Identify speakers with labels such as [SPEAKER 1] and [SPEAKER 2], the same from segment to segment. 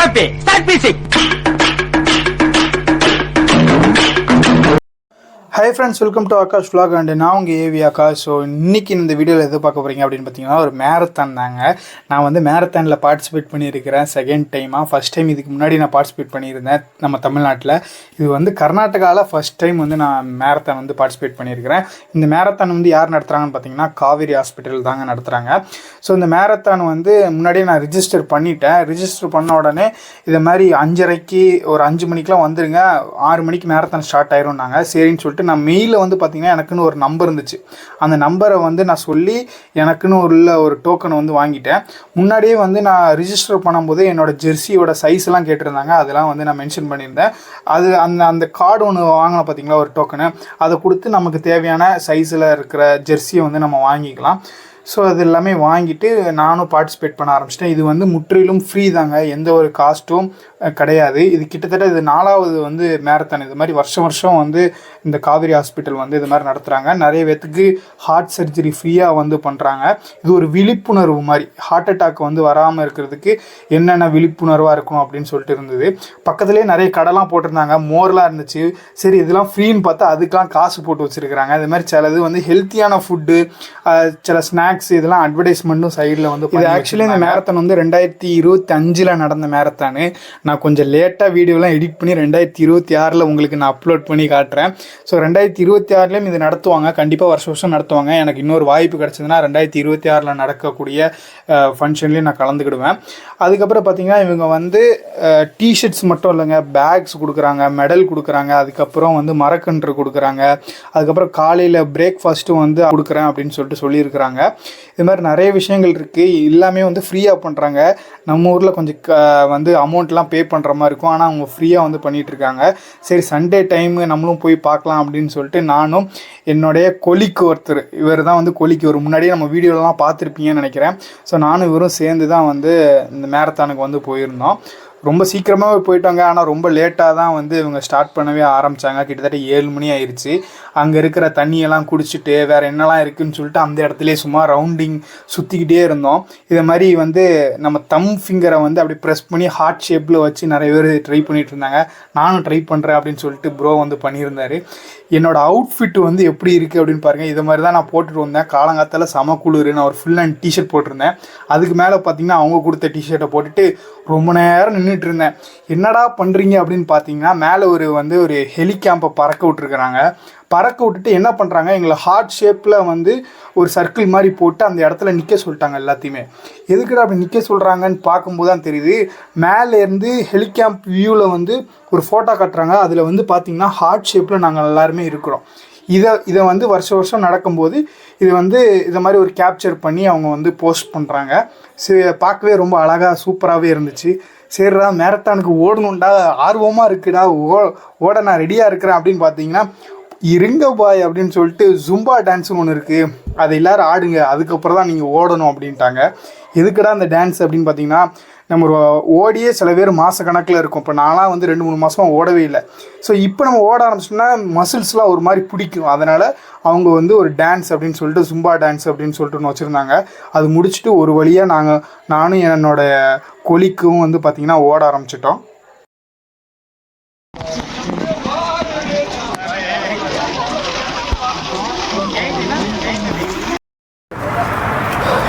[SPEAKER 1] Happy. Start music.
[SPEAKER 2] Hi friends, welcome to Akash vlog and நான் உங்கள் AV Akash. So இன்றைக்கி இந்த வீடியோவில் எது பார்க்க போகிறீங்க அப்படின்னு பார்த்தீங்கன்னா ஒரு மேரத்தான் தாங்க. நான் வந்து மேரத்தானில் பார்ட்டிசிபேட் பண்ணியிருக்கிறேன் செகண்ட் டைமாக. ஃபஸ்ட் டைம் இதுக்கு முன்னாடி நான் பார்ட்டிசிபேட் பண்ணியிருந்தேன் நம்ம தமிழ்நாட்டில். இது வந்து கர்நாடகாவில் ஃபஸ்ட் டைம் வந்து நான் மேரத்தான் வந்து பார்ட்டிசிபேட் பண்ணியிருக்கிறேன். இந்த மேரத்தான் வந்து யார் நடத்துகிறாங்கன்னு பார்த்தீங்கன்னா காவேரி ஹாஸ்பிட்டல் தாங்க நடத்துகிறாங்க. ஸோ இந்த மேரத்தான் வந்து முன்னாடியே நான் ரிஜிஸ்டர் பண்ணிட்டேன். ரிஜிஸ்டர் பண்ண உடனே இதை மாதிரி 5:30 ஒரு 5 மணிக்கெலாம் வந்துடுங்க, 6 மணிக்கு மேரத்தான் ஸ்டார்ட் ஆயிரும்னாங்க. சரின்னு சொல்லிட்டு நான் மெயிலில் வந்து பார்த்தீங்கன்னா எனக்குன்னு ஒரு நம்பர் இருந்துச்சு. அந்த நம்பரை வந்து நான் சொல்லி எனக்குன்னு ஒரு டோக்கனை வந்து வாங்கிட்டேன். முன்னாடியே வந்து நான் ரிஜிஸ்டர் பண்ணும்போது என்னோடய ஜெர்சியோட சைஸ்லாம் கேட்டிருந்தாங்க. அதெல்லாம் வந்து நான் மென்ஷன் பண்ணியிருந்தேன். அது அந்த கார்டு ஒன்று வாங்கினோம் பார்த்தீங்களா, ஒரு டோக்கனு, அதை கொடுத்து நமக்கு தேவையான சைஸில் இருக்கிற ஜெர்சியை வந்து நம்ம வாங்கிக்கலாம். ஸோ அது எல்லாமே வாங்கிட்டு நானும் பார்ட்டிசிபேட் பண்ண ஆரம்பிச்சிட்டேன். இது வந்து முற்றிலும் ஃப்ரீ தாங்க, எந்த ஒரு காஸ்ட்டும் கிடையாது. இது கிட்டத்தட்ட இது 4வது வந்து மேரத்தான். இது மாதிரி வருஷம் வந்து இந்த காவேரி ஹாஸ்பிட்டல் வந்து இது மாதிரி நடத்துகிறாங்க. நிறைய பேத்துக்கு ஹார்ட் சர்ஜரி ஃப்ரீயாக வந்து பண்ணுறாங்க. இது ஒரு விழிப்புணர்வு மாதிரி, ஹார்ட் அட்டாக் வந்து வராமல் இருக்கிறதுக்கு என்னென்ன விழிப்புணர்வாக இருக்கணும் அப்படின்னு சொல்லிட்டு இருந்தது. பக்கத்துலேயே நிறைய கடைலாம் போட்டிருந்தாங்க, மோர்லாம் இருந்துச்சு. சரி இதெல்லாம் ஃப்ரீன்னு பார்த்தா அதுக்கெலாம் காசு போட்டு வச்சுருக்கிறாங்க. இது மாதிரி சிலது வந்து ஹெல்த்தியான ஃபுட்டு, சில ஸ்நாக்ஸ், இதெல்லாம் அட்வர்டைஸ்மெண்ட்டும் சைடில் வந்து. இது ஆக்சுவலி இந்த மேரத்தான் வந்து 2025 நடந்த மேரத்தானு. நான் கொஞ்சம் லேட்டாக வீடியோலாம் எடிட் பண்ணி 2026 உங்களுக்கு நான் அப்லோட் பண்ணி காட்டுறேன். ஸோ 2026 இது நடத்துவாங்க, கண்டிப்பாக வருஷம் நடத்துவாங்க. எனக்கு இன்னொரு வாய்ப்பு கிடச்சதுன்னா 2026 நடக்கக்கூடிய ஃபங்க்ஷன்லேயும் நான் கலந்துக்கிடுவேன். அதுக்கப்புறம் பார்த்தீங்கன்னா இவங்க வந்து டிஷர்ட்ஸ் மட்டும் இல்லைங்க, பேக்ஸ் கொடுக்குறாங்க, மெடல் கொடுக்குறாங்க, அதுக்கப்புறம் வந்து மரக்கன்று கொடுக்குறாங்க, அதுக்கப்புறம் காலையில் பிரேக்ஃபாஸ்ட்டும் வந்து கொடுக்குறேன் அப்படின்னு சொல்லிட்டு சொல்லியிருக்கிறாங்க. இது மாதிரி நிறைய விஷயங்கள் இருக்குது. எல்லாமே வந்து ஃப்ரீயாக பண்ணுறாங்க. நம்ம ஊரில் கொஞ்சம் வந்து அமௌண்ட்லாம் பே பண்ணுற மாதிரி இருக்கும், ஆனால் அவங்க ஃப்ரீயாக வந்து பண்ணிகிட்ருக்காங்க. சரி சண்டே டைமு நம்மளும் போய் பார்க்கலாம் அப்படின்னு சொல்லிட்டு நானும் என்னுடைய கொலிக்கு ஒருத்தர், இவர் தான் வந்து கொலிக்கு ஒரு முன்னாடியே நம்ம வீடியோலாம் பார்த்துருப்பீங்கன்னு நினைக்கிறேன். ஸோ நானும் இவரும் சேர்ந்து தான் வந்து இந்த மேரத்தானுக்கு வந்து போயிருந்தோம். ரொம்ப சீக்கிரமாகவே போயிட்டாங்க, ஆனால் ரொம்ப லேட்டாக தான் வந்து இவங்க ஸ்டார்ட் பண்ணவே ஆரம்பித்தாங்க. கிட்டத்தட்ட 7 மணி ஆயிடுச்சு. அங்கே இருக்கிற தண்ணியெல்லாம் குடிச்சிட்டு வேறு என்னெல்லாம் இருக்குதுன்னு சொல்லிட்டு அந்த இடத்துலேயே சும்மா ரவுண்டிங் சுற்றிக்கிட்டே இருந்தோம். இதை மாதிரி வந்து நம்ம தம் ஃபிங்கரை வந்து அப்படி ப்ரெஸ் பண்ணி ஹார்ட் ஷேப்பில் வச்சு நிறைய பேர் ட்ரை பண்ணிகிட்டு இருந்தாங்க. நானும் ட்ரை பண்ணுறேன் அப்படின்னு சொல்லிட்டு ப்ரோ வந்து பண்ணியிருந்தார். என்னோடய அவுட்ஃபிட் வந்து எப்படி இருக்குது அப்படின்னு பாருங்கள். இது மாதிரி தான் நான் போட்டுட்டு வந்தேன். காலங்காத்தால் செம குளிர். நான் ஒரு ஃபுல் அண்ட் டிஷர்ட் போட்டிருந்தேன். அதுக்கு மேலே பார்த்தீங்கன்னா அவங்க கொடுத்த டிஷர்ட்டை போட்டுட்டு ரொம்ப நேரம் நின்றுட்டு இருந்தேன். என்னடா பண்ணுறீங்க அப்படின்னு பார்த்தீங்கன்னா மேலே ஒரு ஹெலிகாம்பை பறக்க விட்டுருக்குறாங்க. பறக்க விட்டுட்டு என்ன பண்ணுறாங்க, எங்களை ஹார்ட் ஷேப்பில் வந்து ஒரு சர்க்கிள் மாதிரி போட்டு அந்த இடத்துல நிற்க சொல்லிட்டாங்க எல்லாத்தையுமே. எதுக்குடா அப்படி நிற்க சொல்கிறாங்கன்னு பார்க்கும்போது தான் தெரியுது, மேலேருந்து ஹெலிகாம்ப் வியூவில் வந்து ஒரு ஃபோட்டோ காட்டுறாங்க. அதில் வந்து பார்த்திங்கன்னா ஹார்ட் ஷேப்பில் நாங்கள் எல்லாருமே இருக்கிறோம். இதை வந்து வருஷம் நடக்கும்போது இது வந்து இதை மாதிரி ஒரு கேப்சர் பண்ணி அவங்க வந்து போஸ்ட் பண்ணுறாங்க. சரி பார்க்கவே ரொம்ப அழகாக சூப்பராகவே இருந்துச்சு. சரிடா மேரத்தானுக்கு ஓடணுண்டா, ஆர்வமாக இருக்குடா, ஓட நான் ரெடியாக இருக்கிறேன் அப்படின்னு பார்த்தீங்கன்னா இருங்க பாய் அப்படின்னு சொல்லிட்டு ஜும்பா டான்ஸுன்னு ஒன்று இருக்குது, அதை எல்லோரும் ஆடுங்க, அதுக்கப்புறம் தான் நீங்கள் ஓடணும் அப்படின்ட்டாங்க. எதுக்குடா அந்த டான்ஸ் அப்படின்னு பார்த்தீங்கன்னா, நம்ம ஓடியே சில பேர் மாத கணக்கில் இருக்கும். இப்போ நான்லாம் வந்து 2-3 மாதமாக ஓடவே இல்லை. ஸோ இப்போ நம்ம ஓட ஆரம்பிச்சோம்னா மசில்ஸ்லாம் ஒரு மாதிரி பிடிக்கும். அதனால் அவங்க வந்து ஒரு டான்ஸ் அப்படின்னு சொல்லிட்டு ஜும்பா டான்ஸ் அப்படின்னு சொல்லிட்டு ஒன்று வச்சுருந்தாங்க. அது முடிச்சுட்டு ஒரு வழியாக நானும் என்னோடய கொலிக்கும் வந்து பார்த்திங்கன்னா ஓட ஆரம்பிச்சிட்டோம்.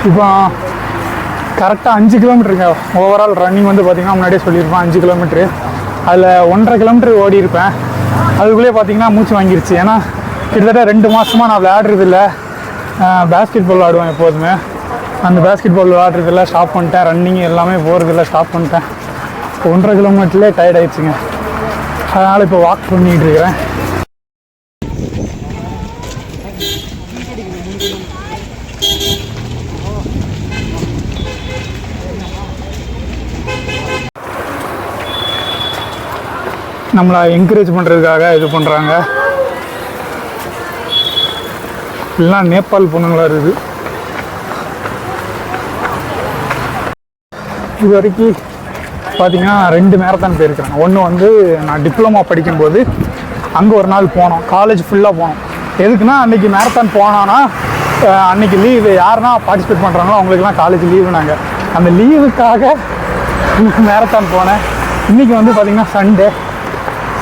[SPEAKER 2] இப்போ கரெக்டாக 5 கிலோமீட்டருங்க ஓவரால் ரன்னிங் வந்து பார்த்திங்கன்னா முன்னாடியே சொல்லியிருப்பேன் 5 கிலோமீட்ரு. அதில் 1.5 கிலோமீட்டர் ஓடி இருப்பேன். அதுக்குள்ளேயே பார்த்திங்கன்னா மூச்சு வாங்கிருச்சு. ஏன்னா கிட்டத்தட்ட 2 மாதமாக நான் விளையாடுறதில்ல. பேஸ்கெட் பால் விளாடுவேன் எப்போதுமே. அந்த பேஸ்கெட் பால் விளையாடுறதில்ல ஸ்டாப் பண்ணிட்டேன். ரன்னிங் எல்லாமே போகிறதில்ல ஸ்டாப் பண்ணிட்டேன். 1.5 கிலோமீட்டர்லேயே டயர்ட் ஆகிடுச்சுங்க. அதனால் இப்போ வாக் பண்ணிகிட்டு இருக்கிறேன். நம்மளை என்கரேஜ் பண்ணுறதுக்காக இது பண்ணுறாங்க. எல்லாம் நேபாள் பொண்ணுங்களாக இருக்குது. இது வரைக்கும் பார்த்திங்கன்னா 2 மேரத்தான் போயிருக்கிறேன். ஒன்று வந்து நான் டிப்ளமா படிக்கும்போது அங்கே ஒரு நாள் போனோம், காலேஜ் ஃபுல்லாக போனோம். எதுக்குன்னா அன்றைக்கி மேரத்தான் போனோன்னா அன்றைக்கி லீவு, யாருன்னா பார்ட்டிசிபேட் பண்ணுறாங்களோ அவங்களுக்குலாம் காலேஜ் லீவு. நாங்கள் அந்த லீவுக்காக மேரத்தான் போனேன். இன்றைக்கி வந்து பார்த்திங்கன்னா சண்டே.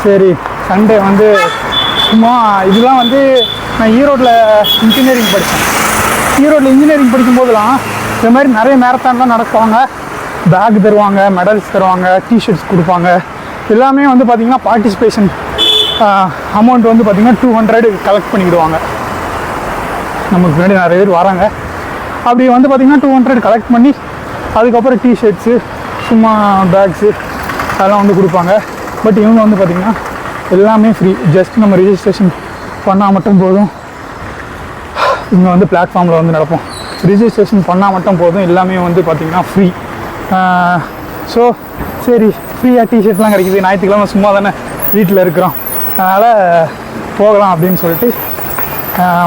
[SPEAKER 2] சரி சண்டே வந்து சும்மா இதெல்லாம் வந்து நான் ஈரோட்டில் இன்ஜினியரிங் படித்தேன். ஈரோட்டில் இன்ஜினியரிங் படிக்கும்போதெல்லாம் இந்த மாதிரி நிறைய மேரத்தான்லாம் நடக்குவாங்க. பேக் தருவாங்க, மெடல்ஸ் தருவாங்க, டிஷர்ட்ஸ் கொடுப்பாங்க. எல்லாமே வந்து பார்த்திங்கன்னா பார்ட்டிசிபேஷன் அமௌண்ட் வந்து பார்த்திங்கன்னா 200 கலெக்ட் பண்ணிக்கிடுவாங்க. நமக்கு முன்னாடி நிறைய பேர் வராங்க. அப்படி வந்து பார்த்திங்கன்னா 200 கலெக்ட் பண்ணி அதுக்கப்புறம் டிஷர்ட்ஸு சும்மா பேக்ஸு அதெல்லாம் வந்து கொடுப்பாங்க. பட் இவங்க வந்து பார்த்திங்கன்னா எல்லாமே ஃப்ரீ. ஜஸ்ட் நம்ம ரிஜிஸ்ட்ரேஷன் பண்ணால் மட்டும் போதும். இங்கே வந்து பிளாட்ஃபார்மில் வந்து நடப்போம். ரிஜிஸ்ட்ரேஷன் பண்ணால் மட்டும் போதும், எல்லாமே வந்து பார்த்திங்கன்னா ஃப்ரீ. ஸோ சரி, ஃப்ரீயாக டிஷர்ட்லாம் கிடைக்கிது. ஞாயிற்றுக்கிழமை சும்மா தானே வீட்டில் இருக்கிறோம், அதனால் போகலாம் அப்படின்னு சொல்லிட்டு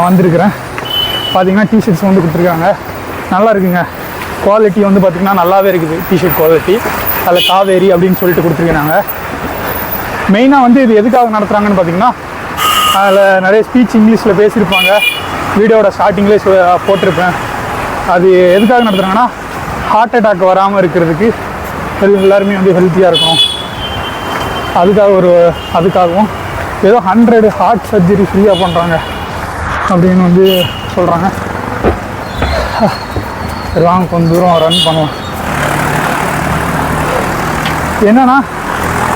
[SPEAKER 2] வந்திருக்கிறேன். பார்த்திங்கன்னா டிஷர்ட்ஸ் வந்து கொடுத்துருக்காங்க. நல்லா இருக்குங்க. குவாலிட்டி வந்து பார்த்திங்கன்னா நல்லாவே இருக்குது. டிஷர்ட் குவாலிட்டி அதில் காவேரி அப்படின்னு சொல்லிட்டு கொடுத்துருக்காங்க. மெயினாக வந்து இது எதுக்காக நடத்துகிறாங்கன்னு பார்த்திங்கன்னா, அதில் நிறைய ஸ்பீச் இங்கிலீஷில் பேசியிருப்பாங்க. வீடியோட ஸ்டார்டிங்லேயே போட்டிருப்பேன். அது எதுக்காக நடத்துகிறாங்கன்னா, ஹார்ட் அட்டாக் வராமல் இருக்கிறதுக்கு, எல்லாருமே வந்து ஹெல்த்தியாக இருக்கணும், அதுக்காகவும் ஏதோ 100 ஹார்ட் சர்ஜரி ஃப்ரீயாக பண்ணுறாங்க அப்படின்னு வந்து சொல்கிறாங்க. வாங்க கொஞ்சம் தூரம் ரன் பண்ணுவோம். என்னன்னா,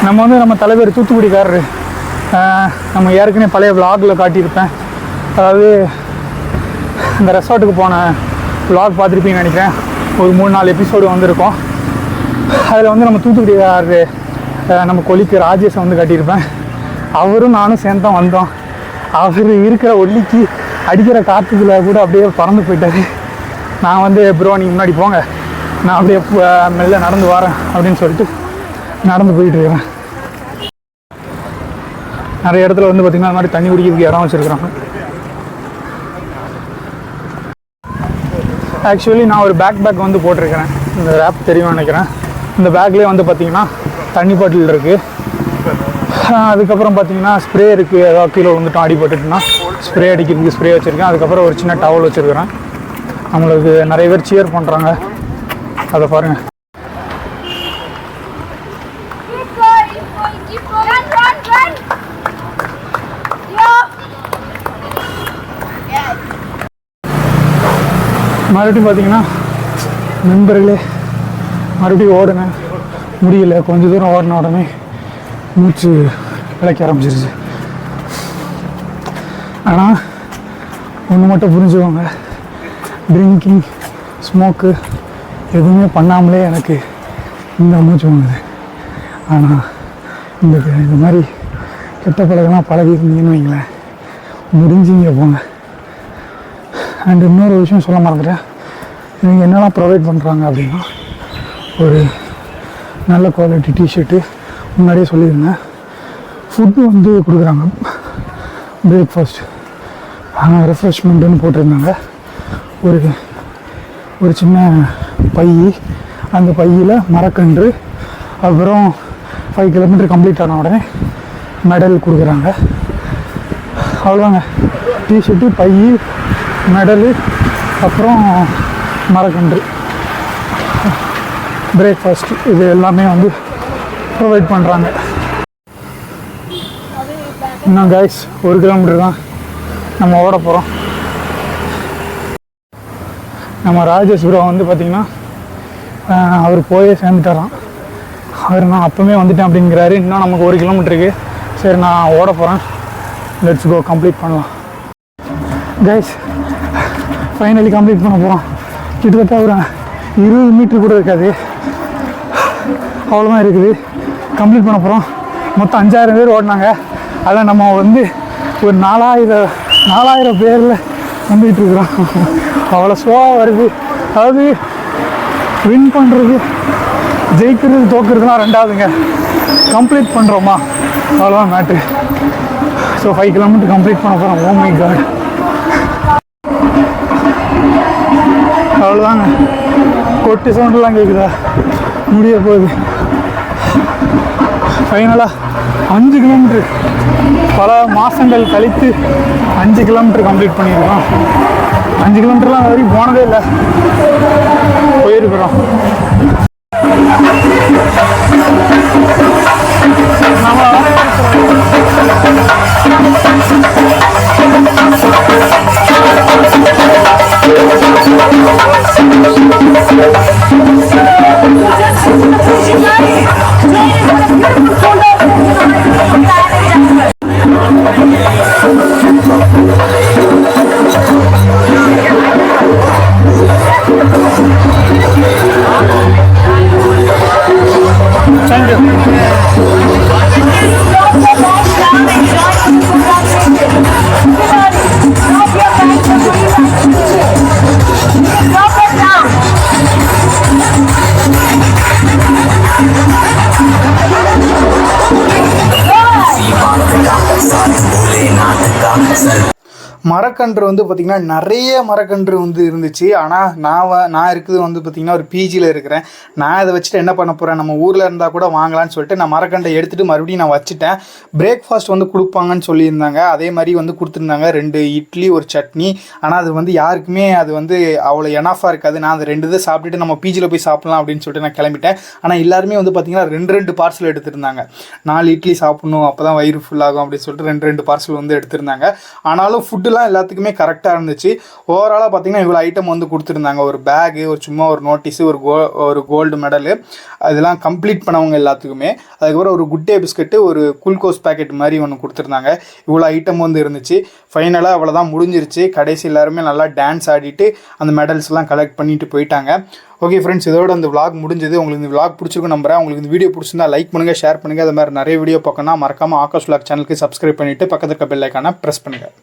[SPEAKER 2] நம்ம தலைவர் தூத்துக்குடிக்காரரு, நம்ம ஏற்கனவே பழைய விளாகில் காட்டியிருப்பேன். அதாவது இந்த ரெசார்ட்டுக்கு போன விளாக் பார்த்துருப்பீங்கன்னு நினைக்கிறேன். ஒரு 3-4 எபிசோடு வந்திருக்கோம். அதில் வந்து நம்ம தூத்துக்குடிக்காரரு நம்ம கொலிக்கு ராஜேஷை வந்து காட்டியிருப்பேன். அவரும் நானும் சேர்ந்து தான் வந்தோம். அவர் இருக்கிற ஒல்லிக்கு அடிக்கிற காற்றுக்குள்ள கூட அப்படியே பறந்து போயிட்டார். நான் வந்து ப்ரோ நீங்கள் முன்னாடி போங்க, நான் அப்படியே மெல்ல நடந்து வரேன் அப்படின்னு சொல்லிட்டு நடந்து போயிட்டுருக்கிறேன். நிறைய இடத்துல வந்து பார்த்திங்கன்னா அது மாதிரி தண்ணி குடிக்கிறதுக்கு இடம் வச்சுருக்குறாங்க. ஆக்சுவலி நான் ஒரு பேக் வந்து போட்டிருக்கிறேன். இந்த ஆப் தெரியும்னு நினைக்கிறேன். இந்த பேக்லேயே வந்து பார்த்திங்கன்னா தண்ணி பாட்டில் இருக்குது. அதுக்கப்புறம் பார்த்திங்கன்னா ஸ்ப்ரே இருக்குது. ஏதாவது கீழே வந்துட்டோம் அடிபட்டுட்டுனா ஸ்ப்ரே அடிக்கிறதுக்கு ஸ்ப்ரே வச்சுருக்கேன். அதுக்கப்புறம் ஒரு சின்ன டவல் வச்சுருக்கிறேன். நம்மளுக்கு நிறைய பேர் சியர் பண்ணுறாங்க, அதை பாருங்கள். மறுபடியும் பார்த்திங்கன்னா நண்பர்களே, மறுபடியும் ஓடினேன், முடியல. கொஞ்சம் தூரம் ஓடின உடனே மூச்சு விளக்க ஆரம்பிச்சிருச்சு. ஆனால் ஒன்று மட்டும் புரிஞ்சுக்கோங்க, ட்ரிங்கிங் ஸ்மோக்கு எதுவுமே பண்ணாமலே எனக்கு இந்த மூச்சு வாங்குது. ஆனால் இந்த மாதிரி கெட்ட பழகெல்லாம் பழகிருந்தீங்கன்னு வைங்களேன், முடிஞ்சிங்க போங்க. அண்ட் இன்னொரு விஷயம் சொல்ல மறந்துட்டேன். இவங்க என்னெல்லாம் ப்ரொவைட் பண்ணுறாங்க அப்படின்னா, ஒரு நல்ல குவாலிட்டி டிஷர்ட்டு முன்னாடியே சொல்லியிருந்தேன். ஃபுட்டு வந்து கொடுக்குறாங்க, பிரேக்ஃபாஸ்ட், ரெஃப்ரெஷ்மெண்ட்டுன்னு போட்டிருந்தாங்க. ஒரு சின்ன பை, அந்த பையில் மரக்கன்று, அப்புறம் 5 கிலோமீட்டர் கம்ப்ளீட் ஆன உடனே மெடல் கொடுக்குறாங்க. அவ்வளோதாங்க. டிஷர்ட்டு, பை, மெடலு, அப்புறம் மரக்கன்று, பிரேக்ஃபாஸ்ட், இது எல்லாமே வந்து ப்ரொவைட் பண்ணுறாங்க. இன்னும் கைஸ் 1 கிலோமீட்டர் தான் நம்ம ஓட போகிறோம். நம்ம ராஜேஷ் ப்ரோ வந்து பார்த்திங்கன்னா அவர் போயே சேர்ந்துட்டாராம். அவர் நான் அப்போவே வந்துட்டேன் அப்படிங்கிறாரு. இன்னும் நமக்கு 1 கிலோமீட்டருக்கு. சரி, நான் ஓட போகிறேன். லெட்ஸ் கோ, கம்ப்ளீட் பண்ணலாம். கைஸ் ஃபைனலி கம்ப்ளீட் பண்ண போகிறோம். கிட்டத்தட்ட ஒரு 20 மீட்டர் கூட இருக்காது, அவ்வளோதான் இருக்குது. கம்ப்ளீட் பண்ண போகிறோம். மொத்தம் 5000 பேர் ஓடினாங்க. அதில் நம்ம வந்து ஒரு 4000 பேரில் வந்துக்கிட்டு இருக்கிறோம். அவ்வளோ ஸ்லோவாக வருது. அதாவது வின் பண்ணுறது, ஜெயிக்கிறது, தோக்குறதுலாம் ரெண்டாவதுங்க. கம்ப்ளீட் பண்ணுறோமா, அவ்வளோதான் மேட்ரு. ஸோ 5 கிலோமீட்டர் கம்ப்ளீட் பண்ண போகிறோம். ஓ மை காட், அவ்வளோதாங்க. கொட்டி சவுண்டெலாம் கேட்குதா, முடிய போகுது. ஃபைனலாக 5 கிலோமீட்டர், பல மாதங்கள் கழித்து 5 கிலோமீட்டர் கம்ப்ளீட் பண்ணியிருக்கோம். 5 கிலோமீட்டர்லாம் வரைக்கும் போனதே இல்லை, போயிருக்கிறோம். மரக்கன்று வந்து பார்த்திங்கன்னா நிறைய மரக்கன்று வந்து இருந்துச்சு. ஆனால் நான் இருக்குது வந்து பார்த்திங்கன்னா ஒரு பிஜியில் இருக்கிறேன். நான் இதை வச்சுட்டு என்ன பண்ண போகிறேன், நம்ம ஊரில் இருந்தால் கூட வாங்கலான்னு சொல்லிட்டு நான் மரக்கன்றை எடுத்துகிட்டு மறுபடியும் நான் வச்சுட்டேன். பிரேக்ஃபாஸ்ட் வந்து கொடுப்பாங்கன்னு சொல்லியிருந்தாங்க. அதே மாதிரி வந்து கொடுத்துருந்தாங்க 2 இட்லி 1 சட்னி. ஆனால் அது வந்து யாருக்குமே அது வந்து அவ்வளோ எனாஃபாக இருக்காது. நான் அந்த 2 இதை சாப்பிட்டுட்டு நம்ம பிஜியில் போய் சாப்பிட்லாம் அப்படின்னு சொல்லிட்டு நான் கிளம்பிட்டேன். ஆனால் எல்லாருமே வந்து பார்த்திங்கன்னா 2 பார்சல் எடுத்துருந்தாங்க. 4 இட்லி சாப்பிட்ணும், அப்போ தான் வயிறு ஃபுல்லாகும் அப்படின்னு சொல்லிட்டு 2 பார்சல் வந்து எடுத்திருந்தாங்க. ஆனாலும் ஃபுட்டுலாம் எல்லாத்துக்குமே கரெக்டாக இருந்துச்சு. ஓவராலாக பார்த்தீங்கன்னா இவ்வளோ ஐட்டம் வந்து கொடுத்துருந்தாங்க. ஒரு பேகு, ஒரு சும்மா ஒரு நோட்டீஸு, ஒரு கோல்டு மெடலு, அதெல்லாம் கம்ப்ளீட் பண்ணவங்க எல்லாத்துக்குமே. அதுக்கப்புறம் ஒரு குட் டே பிஸ்கட்டு, ஒரு குளுக்கோஸ் பேக்கெட் மாதிரி ஒன்று கொடுத்துருந்தாங்க. இவ்வளோ ஐட்டம் வந்து இருந்துச்சு. ஃபைனலாக அவ்வளோதான் முடிஞ்சிருச்சு. கடைசி எல்லாருமே நல்லா டான்ஸ் ஆடிட்டு அந்த மெடல்ஸ்லாம் கலெக்ட் பண்ணிட்டு போயிட்டாங்க. ஓகே ஃப்ரெண்ட்ஸ், இதோட அந்த விளாக் முடிஞ்சது. உங்களுக்கு இந்த விளாக் பிடிச்சிருக்கும் நம்புறேன். உங்களுக்கு இந்த வீடியோ பிடிச்சிருந்தா லைக் பண்ணுங்கள், ஷேர் பண்ணுங்கள். அது மாதிரி நிறைய வீடியோ பார்க்கணும்னா மறக்காமல் ஆகாஷ் விளாக் சேனலுக்கு சப்ஸ்கிரைப் பண்ணிவிட்டு பக்கத்தில் இருக்க பெல் ஐக்கானை ப்ரெஸ் பண்ணுங்கள்.